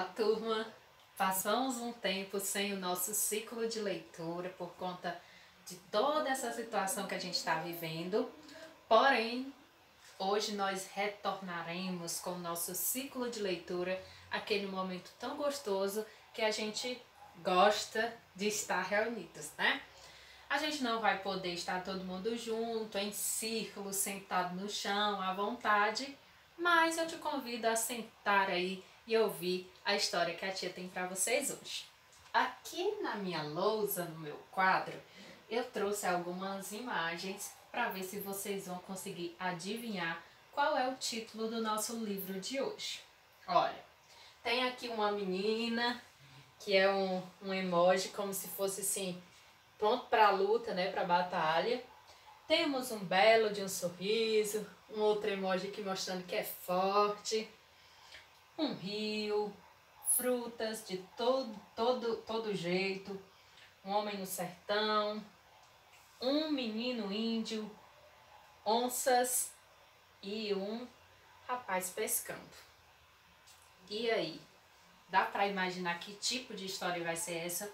Olá, turma! Passamos um tempo sem o nosso ciclo de leitura por conta de toda essa situação que a gente está vivendo. Porém, hoje nós retornaremos com o nosso ciclo de leitura, aquele momento tão gostoso que a gente gosta de estar reunidos, né? A gente não vai poder estar todo mundo junto, em círculo, sentado no chão, à vontade, mas eu te convido a sentar aí e ouvir a história que a tia tem para vocês hoje. Aqui na minha lousa, no meu quadro, eu trouxe algumas imagens para ver se vocês vão conseguir adivinhar qual é o título do nosso livro de hoje. Olha, tem aqui uma menina que é um emoji como se fosse assim, pronto para a luta, né, para a batalha. Temos um belo de um sorriso, um outro emoji aqui mostrando que é forte, um rio, frutas de todo jeito, um homem no sertão, um menino índio, onças e um rapaz pescando. E aí, dá para imaginar que tipo de história vai ser essa?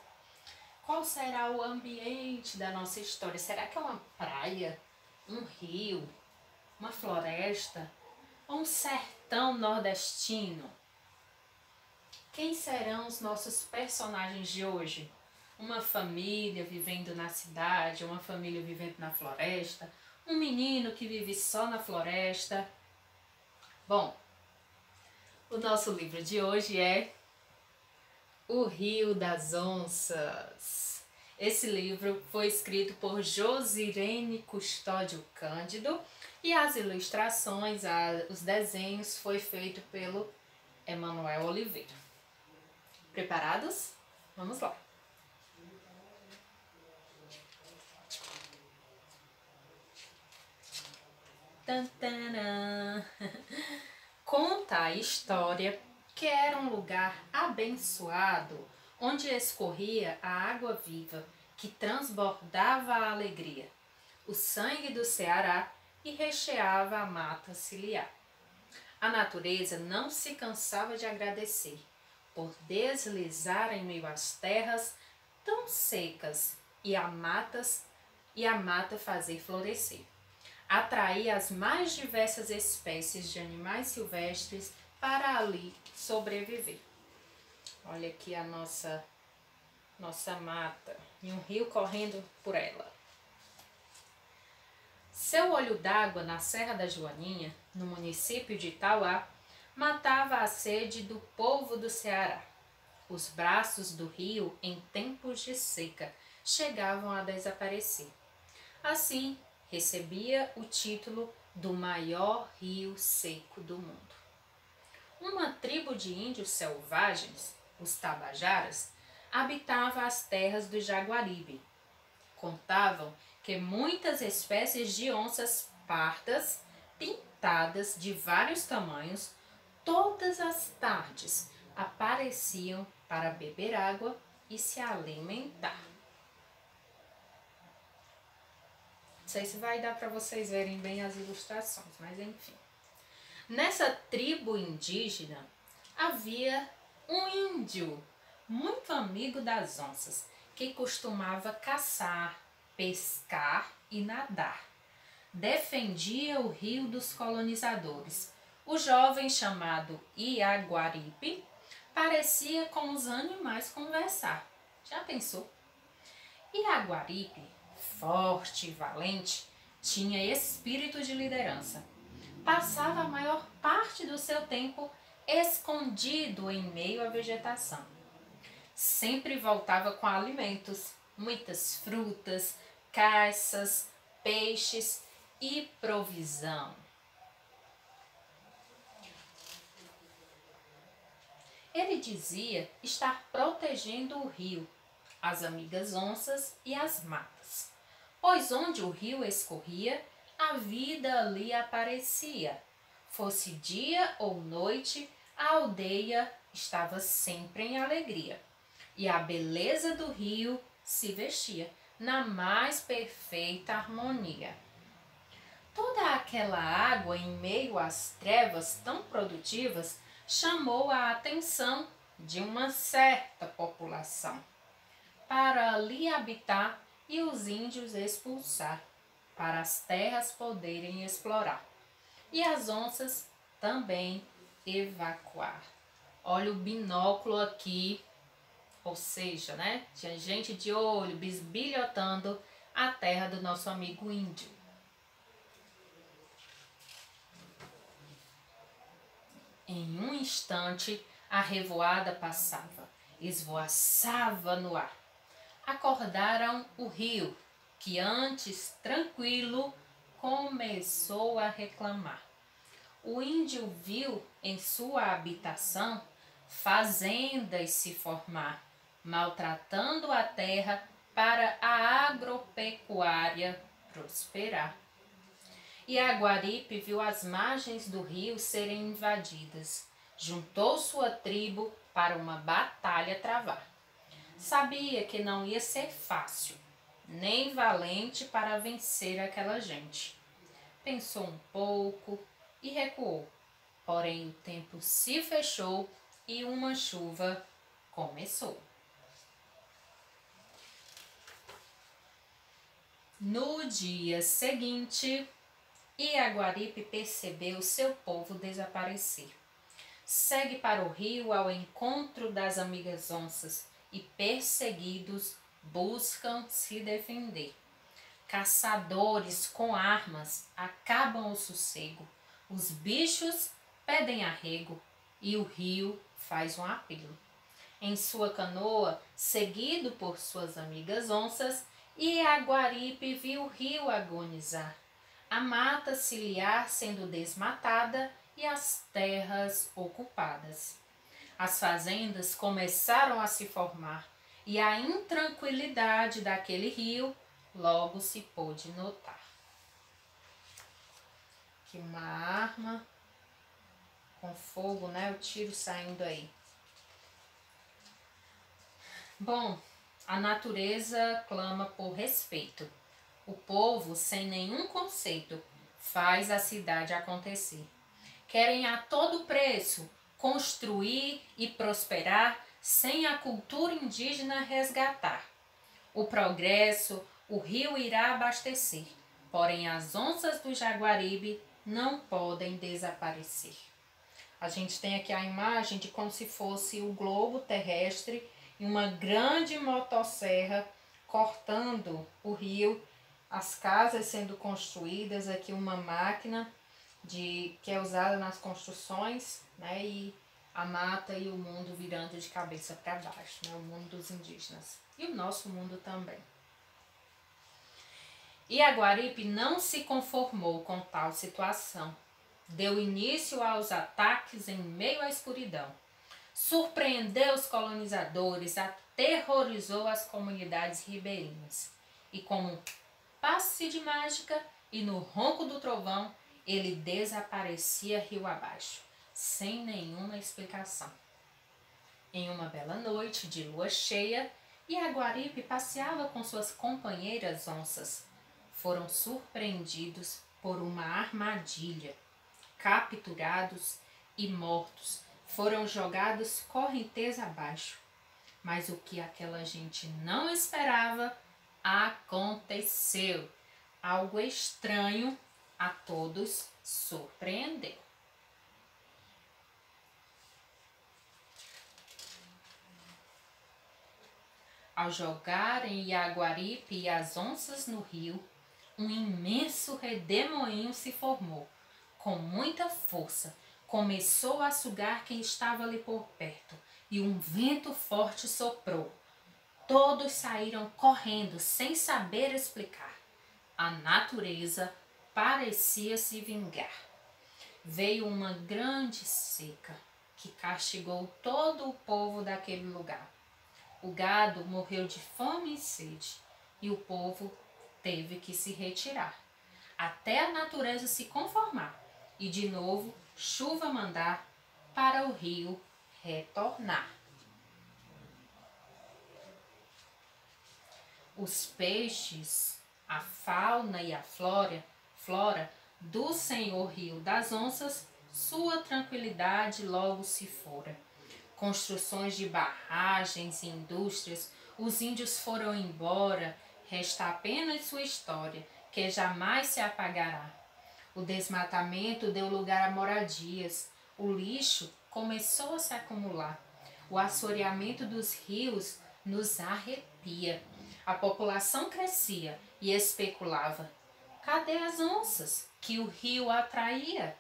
Qual será o ambiente da nossa história? Será que é uma praia, um rio, uma floresta ou um sertão nordestino? Quem serão os nossos personagens de hoje? Uma família vivendo na cidade, uma família vivendo na floresta, um menino que vive só na floresta? Bom, o nosso livro de hoje é O Rio das Onças. Esse livro foi escrito por Josirene Custódio Cândido e as ilustrações, os desenhos foi feito pelo Emanuel Oliveira. Preparados? Vamos lá! Tantana. Conta a história que era um lugar abençoado, onde escorria a água viva, que transbordava a alegria, o sangue do Ceará e recheava a mata ciliar. A natureza não se cansava de agradecer, por deslizar em meio às terras tão secas e a mata fazer florescer. Atraía as mais diversas espécies de animais silvestres para ali sobreviver. Olha aqui a nossa mata e um rio correndo por ela. Seu olho d'água na Serra da Joaninha, no município de Itauá, matava a sede do povo do Ceará. Os braços do rio, em tempos de seca, chegavam a desaparecer. Assim, recebia o título do maior rio seco do mundo. Uma tribo de índios selvagens, os Tabajaras, habitava as terras do Jaguaribe. Contavam que muitas espécies de onças pardas, pintadas de vários tamanhos, todas as tardes apareciam para beber água e se alimentar. Não sei se vai dar para vocês verem bem as ilustrações, mas enfim. Nessa tribo indígena havia um índio muito amigo das onças, que costumava caçar, pescar e nadar. Defendia o rio dos colonizadores. O jovem chamado Iaguaripe parecia com os animais conversar. Já pensou? Iaguaripe, forte e valente, tinha espírito de liderança. Passava a maior parte do seu tempo escondido em meio à vegetação. Sempre voltava com alimentos, muitas frutas, caças, peixes e provisão. Ele dizia estar protegendo o rio, as amigas onças e as matas, pois onde o rio escorria, a vida ali aparecia. Fosse dia ou noite, a aldeia estava sempre em alegria. E a beleza do rio se vestia na mais perfeita harmonia. Toda aquela água em meio às trevas tão produtivas chamou a atenção de uma certa população, para ali habitar e os índios expulsar, para as terras poderem explorar, e as onças também evacuar. Olha o binóculo aqui, ou seja, né? Tinha gente de olho bisbilhotando a terra do nosso amigo índio. Em um instante, a revoada passava, esvoaçava no ar. Acordaram o rio, que antes tranquilo começou a reclamar. O índio viu em sua habitação fazendas se formar, maltratando a terra para a agropecuária prosperar. E Aguaripe viu as margens do rio serem invadidas. Juntou sua tribo para uma batalha travar. Sabia que não ia ser fácil, nem valente para vencer aquela gente. Pensou um pouco e recuou. Porém, o tempo se fechou e uma chuva começou. No dia seguinte, Iaguaripe percebeu seu povo desaparecer. Segue para o rio ao encontro das amigas onças e, perseguidos, buscam se defender. Caçadores com armas acabam o sossego. Os bichos pedem arrego e o rio faz um apelo. Em sua canoa, seguido por suas amigas onças, Iaguaripe viu o rio agonizar, a mata ciliar sendo desmatada e as terras ocupadas. As fazendas começaram a se formar e a intranquilidade daquele rio logo se pôde notar. Aqui uma arma com fogo, né? O tiro saindo aí. Bom, a natureza clama por respeito. O povo, sem nenhum conceito, faz a cidade acontecer. Querem a todo preço construir e prosperar sem a cultura indígena resgatar. O progresso, o rio irá abastecer, porém as onças do Jaguaribe não podem desaparecer. A gente tem aqui a imagem de como se fosse o globo terrestre e uma grande motosserra cortando o rio, as casas sendo construídas, aqui uma máquina que é usada nas construções, né, e a mata e o mundo virando de cabeça para baixo, né, o mundo dos indígenas e o nosso mundo também. Iaguaripe não se conformou com tal situação. Deu início aos ataques em meio à escuridão. Surpreendeu os colonizadores, aterrorizou as comunidades ribeirinhas. E como passe de mágica e no ronco do trovão, ele desaparecia rio abaixo, sem nenhuma explicação. Em uma bela noite de lua cheia, Iaguaripe passeava com suas companheiras onças. Foram surpreendidos por uma armadilha. Capturados e mortos, foram jogados correnteza abaixo. Mas o que aquela gente não esperava aconteceu. Algo estranho a todos surpreendeu. Ao jogarem Iaguaripe e as onças no rio, um imenso redemoinho se formou. Com muita força, começou a sugar quem estava ali por perto, e um vento forte soprou. Todos saíram correndo sem saber explicar. A natureza parecia se vingar. Veio uma grande seca que castigou todo o povo daquele lugar. O gado morreu de fome e sede e o povo teve que se retirar, até a natureza se conformar e de novo chuva mandar para o rio retornar. Os peixes, a fauna e a flora do Senhor Rio das Onças, sua tranquilidade logo se fora. construções de barragens e indústrias, os índios foram embora, resta apenas sua história, que jamais se apagará. O desmatamento deu lugar a moradias, o lixo começou a se acumular. O assoreamento dos rios nos arrepia. A população crescia e especulava. Cadê as onças que o rio atraía?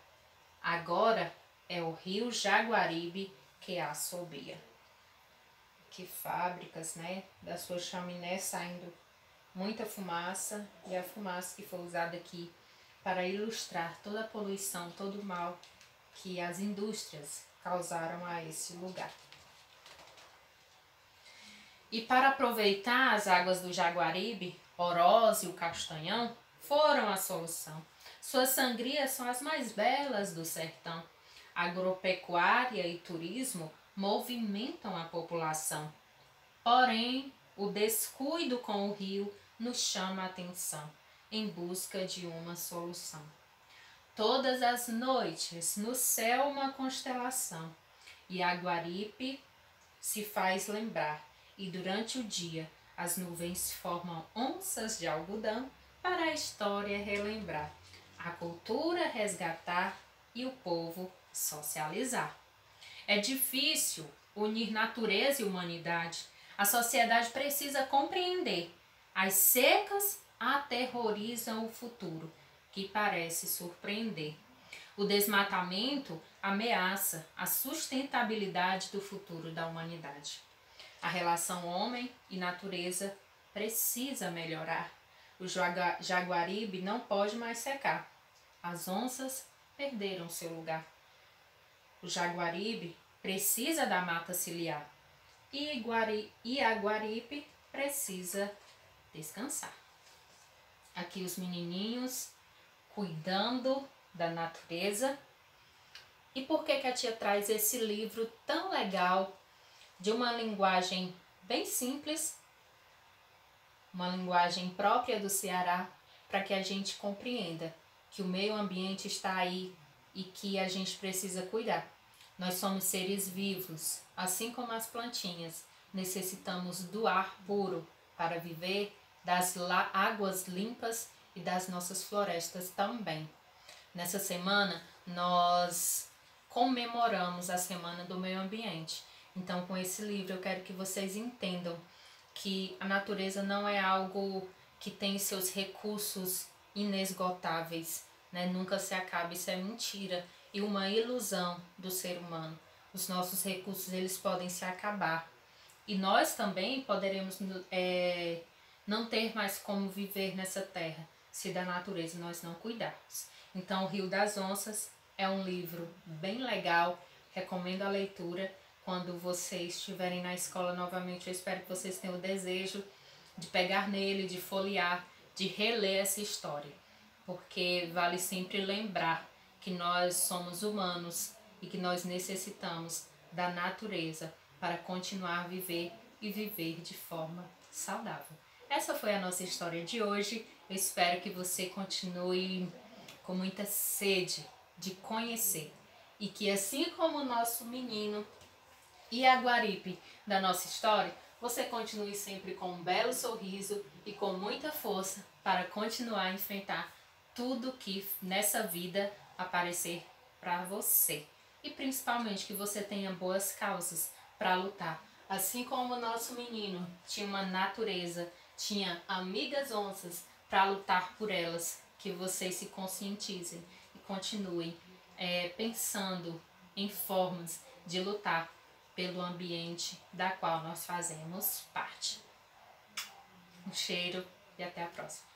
Agora é o rio Jaguaribe que assobia. Que fábricas, né? Da sua chaminé saindo muita fumaça, e a fumaça que foi usada aqui para ilustrar toda a poluição, todo o mal que as indústrias causaram a esse lugar. E para aproveitar as águas do Jaguaribe, Oroz e o Castanhão foram a solução. Suas sangrias são as mais belas do sertão. Agropecuária e turismo movimentam a população. Porém, o descuido com o rio nos chama a atenção, em busca de uma solução. Todas as noites no céu uma constelação, e Aguaripe se faz lembrar, e durante o dia as nuvens formam onças de algodão para a história relembrar, a cultura resgatar e o povo socializar. É difícil unir natureza e humanidade. A sociedade precisa compreender. As secas aterrorizam o futuro, que parece surpreender. O desmatamento ameaça a sustentabilidade do futuro da humanidade. A relação homem e natureza precisa melhorar. O Jaguaribe não pode mais secar. As onças perderam seu lugar. O Jaguaribe precisa da mata ciliar. E Aguaripe precisa descansar. Aqui os menininhos cuidando da natureza. E por que a tia traz esse livro tão legal, de uma linguagem bem simples, uma linguagem própria do Ceará, para que a gente compreenda que o meio ambiente está aí e que a gente precisa cuidar. Nós somos seres vivos, assim como as plantinhas. Necessitamos do ar puro para viver, das águas limpas e das nossas florestas também. Nessa semana, nós comemoramos a Semana do Meio Ambiente. Então, com esse livro, eu quero que vocês entendam que a natureza não é algo que tem seus recursos inesgotáveis, né? Nunca se acaba, isso é mentira e uma ilusão do ser humano. Os nossos recursos, eles podem se acabar. E nós também poderemos não ter mais como viver nessa terra, se da natureza nós não cuidarmos. Então, O Rio das Onças é um livro bem legal, recomendo a leitura. Quando vocês estiverem na escola novamente, eu espero que vocês tenham o desejo de pegar nele, de folhear, de reler essa história. Porque vale sempre lembrar que nós somos humanos e que nós necessitamos da natureza para continuar a viver e viver de forma saudável. Essa foi a nossa história de hoje. Eu espero que você continue com muita sede de conhecer e que, assim como o nosso menino e a Aguaripe da nossa história, você continue sempre com um belo sorriso e com muita força para continuar a enfrentar tudo que nessa vida aparecer para você. E principalmente que você tenha boas causas para lutar. Assim como o nosso menino tinha uma natureza, tinha amigas onças para lutar por elas, que vocês se conscientizem e continuem pensando em formas de lutar pelo ambiente da qual nós fazemos parte. Um cheiro e até a próxima.